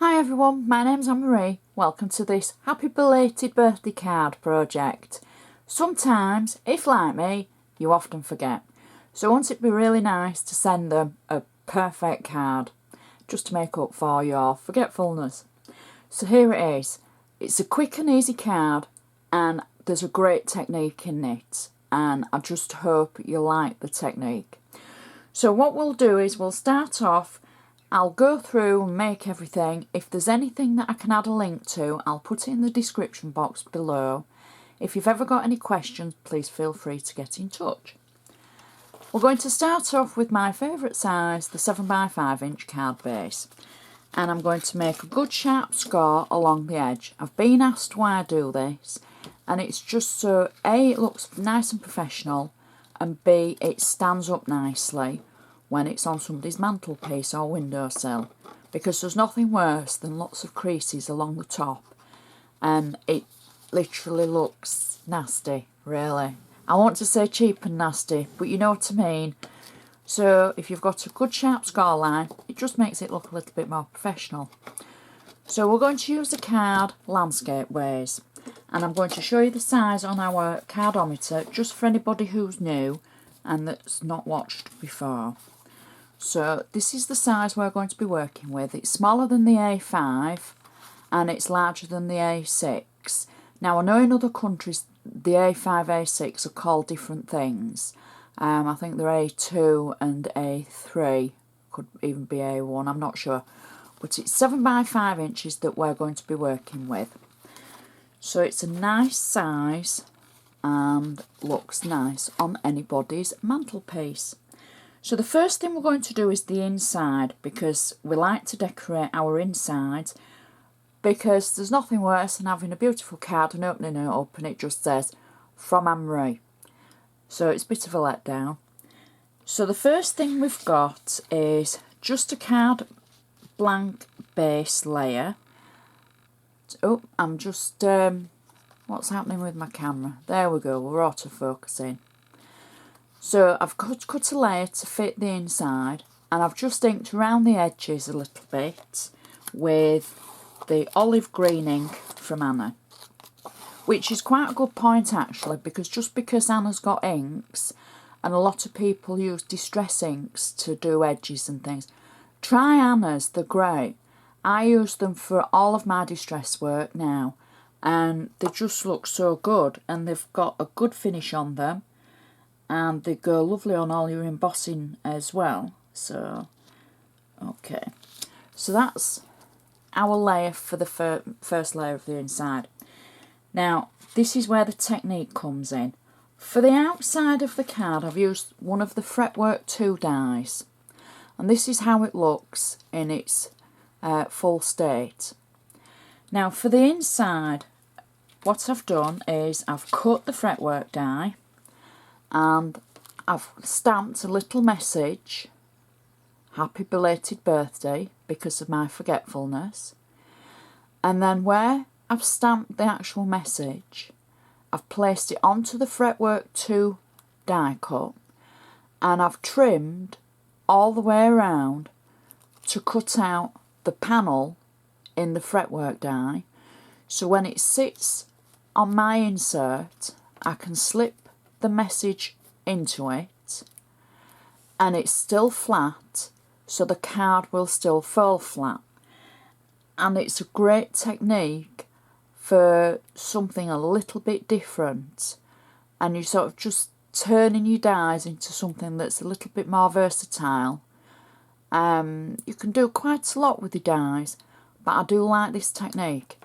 Hi everyone, my name's Ivory. Welcome to this happy belated birthday card project. Sometimes, if like me, you often forget. So won't it be really nice to send them a perfect card, just to make up for your forgetfulness? So here it is. It's a quick and easy card and there's a great technique in it, and I just hope you like the technique. So what we'll do is we'll start off. I'll go through and make everything. If there's anything that I can add a link to, I'll put it in the description box below. If you've ever got any questions, please feel free to get in touch. We're going to start off with my favourite size, the 7x5" card base. And I'm going to make a good sharp score along the edge. I've been asked why I do this, and it's just so A, it looks nice and professional, and B, it stands up nicely when it's on somebody's mantelpiece or windowsill, because there's nothing worse than lots of creases along the top and it literally looks nasty, really. I want to say cheap and nasty, but you know what I mean. So if you've got a good sharp score line, it just makes it look a little bit more professional. So we're going to use the card landscape ways, and I'm going to show you the size on our cardometer just for anybody who's new and that's not watched before. So this is the size we're going to be working with. It's smaller than the A5 and it's larger than the A6. Now I know in other countries the A5, A6 are called different things. I think they're A2 and A3, could even be A1, I'm not sure. But it's 7x5" that we're going to be working with. So it's a nice size and looks nice on anybody's mantelpiece. So the first thing we're going to do is the inside, because we like to decorate our insides, because there's nothing worse than having a beautiful card and opening it up and it just says from Ivory. So it's a bit of a letdown. So the first thing we've got is just a card blank base layer. Oh, I'm just what's happening with my camera? There we go, we're autofocusing. So I've cut a layer to fit the inside, and I've just inked around the edges a little bit with the olive green ink from Anna, which is quite a good point actually, because just because Anna's got inks and a lot of people use distress inks to do edges and things, try Anna's, they're great. I use them for all of my distress work now, and they just look so good, and they've got a good finish on them. And they go lovely on all your embossing as well. So, okay. So that's our layer for the first layer of the inside. Now, this is where the technique comes in. For the outside of the card, I've used one of the Fretwork 2 dies. And this is how it looks in its full state. Now, for the inside, what I've done is I've cut the Fretwork die, and I've stamped a little message, happy belated birthday, because of my forgetfulness. And then where I've stamped the actual message, I've placed it onto the Fretwork 2 die cut, and I've trimmed all the way around to cut out the panel in the Fretwork die, so when it sits on my insert I can slip the message into it and it's still flat, so the card will still fall flat. And it's a great technique for something a little bit different, and you're sort of just turning your dies into something that's a little bit more versatile. You can do quite a lot with the dies, but I do like this technique.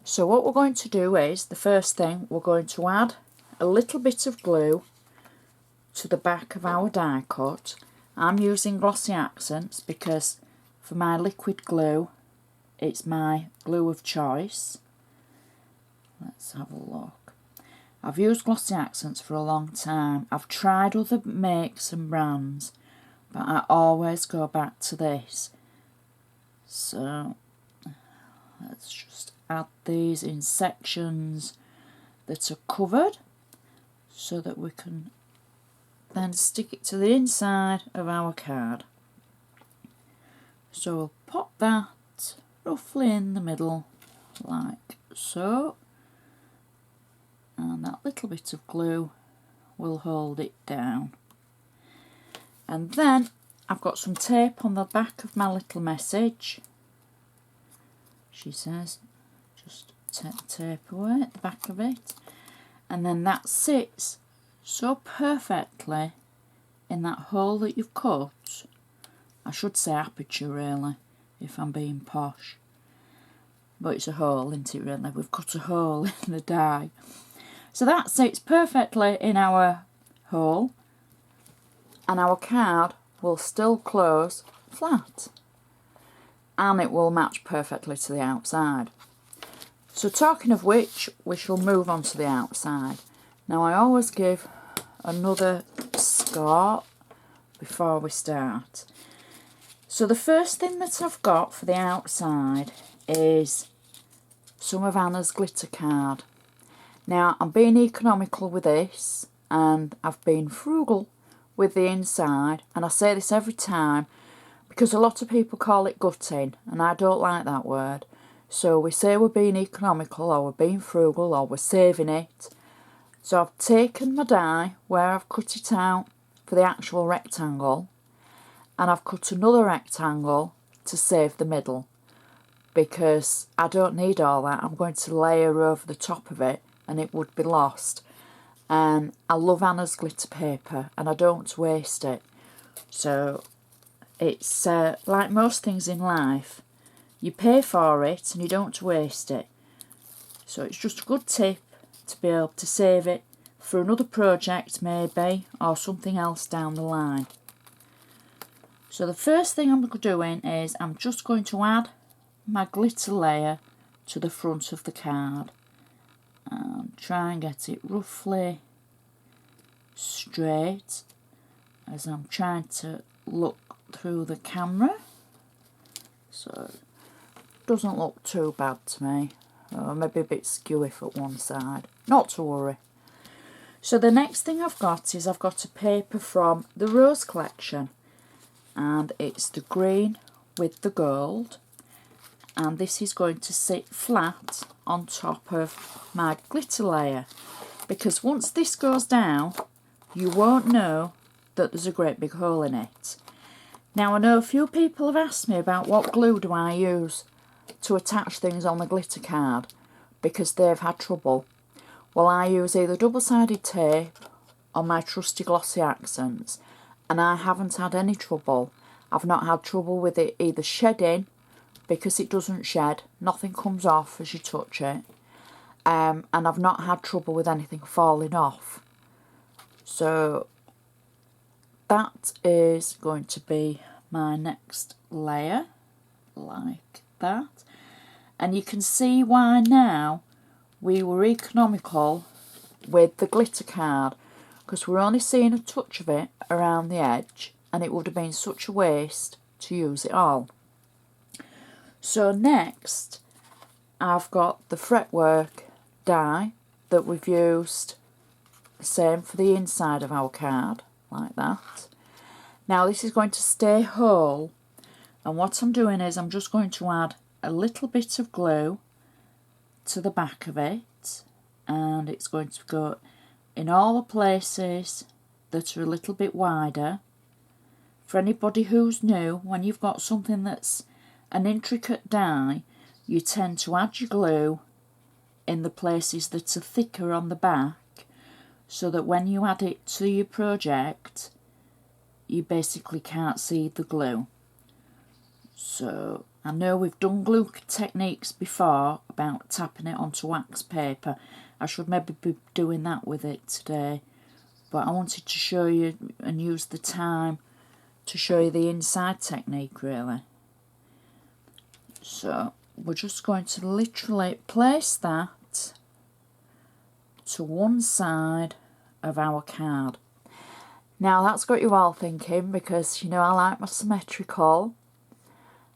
So what we're going to do is, the first thing, we're going to add a little bit of glue to the back of our die cut. I'm using Glossy Accents because for my liquid glue it's my glue of choice. Let's have a look. I've used Glossy Accents for a long time. I've tried other makes and brands, but I always go back to this. So let's just add these in sections that are covered, so that we can then stick it to the inside of our card. So we'll pop that roughly in the middle, like so. And that little bit of glue will hold it down. And then I've got some tape on the back of my little message. She says, just take the tape away at the back of it. And then that sits so perfectly in that hole that you've cut. I should say aperture really, if I'm being posh. But it's a hole, isn't it really? We've cut a hole in the die. So that sits perfectly in our hole. And our card will still close flat. And it will match perfectly to the outside. So talking of which, we shall move on to the outside. Now I always give another score before we start. So the first thing that I've got for the outside is some of Anna's glitter card. Now I'm being economical with this, and I've been frugal with the inside, and I say this every time because a lot of people call it gutting and I don't like that word. So we say we're being economical, or we're being frugal, or we're saving it. So I've taken my die where I've cut it out for the actual rectangle, and I've cut another rectangle to save the middle, because I don't need all that. I'm going to layer over the top of it and it would be lost. And I love Anna's glitter paper and I don't waste it. So it's like most things in life, you pay for it and you don't waste it. So it's just a good tip to be able to save it for another project maybe, or something else down the line. So the first thing I'm doing is I'm just going to add my glitter layer to the front of the card. And try and get it roughly straight as I'm trying to look through the camera. So it doesn't look too bad to me. Maybe a bit skewy for one side. Not to worry. So the next thing I've got is I've got a paper from the Rose collection. And it's the green with the gold. And this is going to sit flat on top of my glitter layer, because once this goes down you won't know that there's a great big hole in it. Now I know a few people have asked me about what glue do I use to attach things on the glitter card, because they've had trouble. Well, I use either double-sided tape or my trusty glossy accents, and I haven't had any trouble. I've not had trouble with it either shedding, because it doesn't shed, nothing comes off as you touch it, and I've not had trouble with anything falling off. So that is going to be my next layer, like that. And you can see why now we were economical with the glitter card, because we're only seeing a touch of it around the edge, and it would have been such a waste to use it all. So next I've got the fretwork die that we've used, the same for the inside of our card, like that. Now this is going to stay whole, and what I'm doing is I'm just going to add a little bit of glue to the back of it, and it's going to go in all the places that are a little bit wider. For anybody who's new, when you've got something that's an intricate die, you tend to add your glue in the places that are thicker on the back, so that when you add it to your project you basically can't see the glue. So I know we've done glue techniques before about tapping it onto wax paper. I should maybe be doing that with it today, but I wanted to show you and use the time to show you the inside technique really. So we're just going to literally place that to one side of our card. Now that's got you all thinking, because you know I like my symmetrical,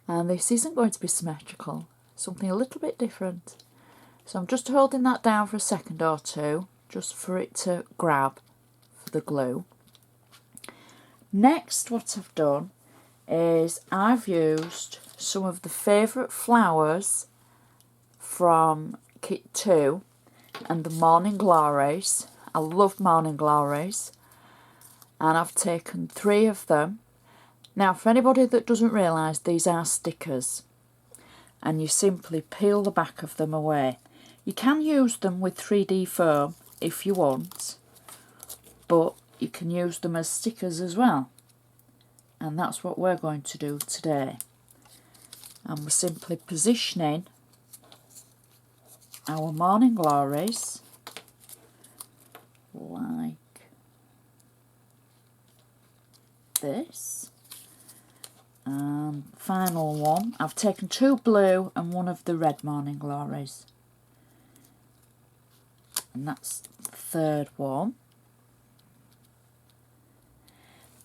and this isn't going to be symmetrical, something a little bit different. So I'm just holding that down for a second or two, just for it to grab for the glue. Next, what I've done is I've used some of the favourite flowers from Kit 2 and the Morning Glories. I love Morning Glories, and I've taken 3 of them. Now, for anybody that doesn't realise, these are stickers, and you simply peel the back of them away. You can use them with 3D foam if you want, but you can use them as stickers as well, and that's what we're going to do today. And we're simply positioning our Morning Glories like this. And final one, I've taken 2 blue and 1 of the red Morning Glories, and that's the 3rd one.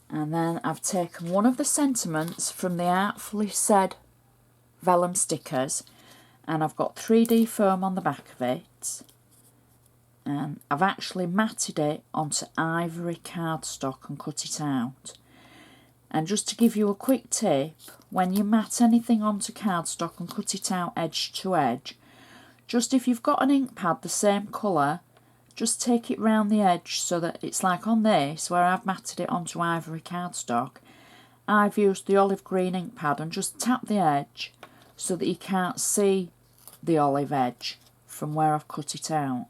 And then I've taken 1 of the sentiments from the Artfully Said vellum stickers, and I've got 3D foam on the back of it, and I've actually matted it onto Ivory cardstock and cut it out. And just to give you a quick tip, when you mat anything onto cardstock and cut it out edge to edge, just if you've got an ink pad the same colour, just take it round the edge so that it's like on this where I've matted it onto Ivory cardstock. I've used the olive green ink pad and just tap the edge so that you can't see the olive edge from where I've cut it out.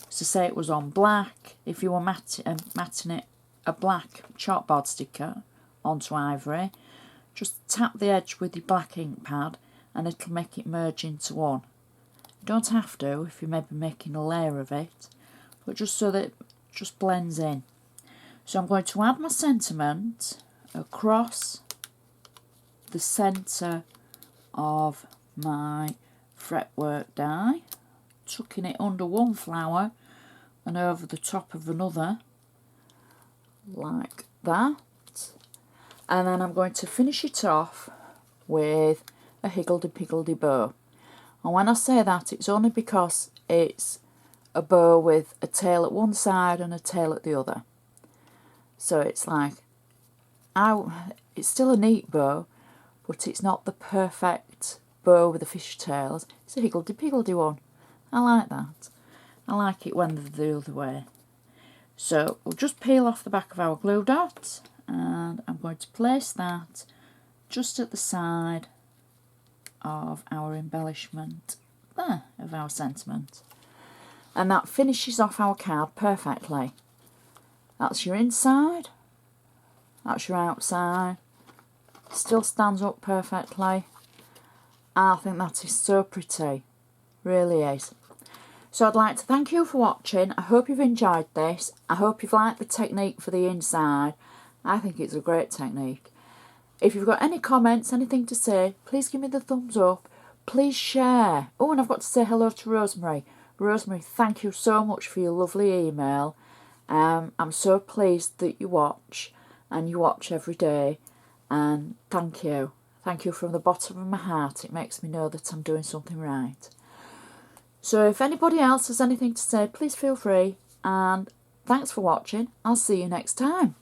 So say it was on black, if you were matting it a black chalkboard sticker onto Ivory, just tap the edge with your black ink pad and it'll make it merge into one. You don't have to if you're maybe making a layer of it, but just so that it just blends in. So I'm going to add my sentiment across the centre of my fretwork die, tucking it under one flower and over the top of another, like that. And then I'm going to finish it off with a higgledy-piggledy bow. And when I say that, it's only because it's a bow with a tail at one side and a tail at the other. So it's like, it's still a neat bow, but it's not the perfect bow with the fishtails. It's a higgledy-piggledy one. I like that. I like it when they're the other way. So we'll just peel off the back of our glue dot, and I'm going to place that just at the side of our embellishment there, of our sentiment. And that finishes off our card perfectly. That's your inside, that's your outside, still stands up perfectly. I think that is so pretty, really is. So I'd like to thank you for watching. I hope you've enjoyed this. I hope you've liked the technique for the inside. I think it's a great technique. If you've got any comments, anything to say, please give me the thumbs up. Please share. Oh, and I've got to say hello to Rosemary. Rosemary, thank you so much for your lovely email. I'm so pleased that you watch, and you watch every day. And thank you. Thank you from the bottom of my heart. It makes me know that I'm doing something right. So if anybody else has anything to say, please feel free. And thanks for watching. I'll see you next time.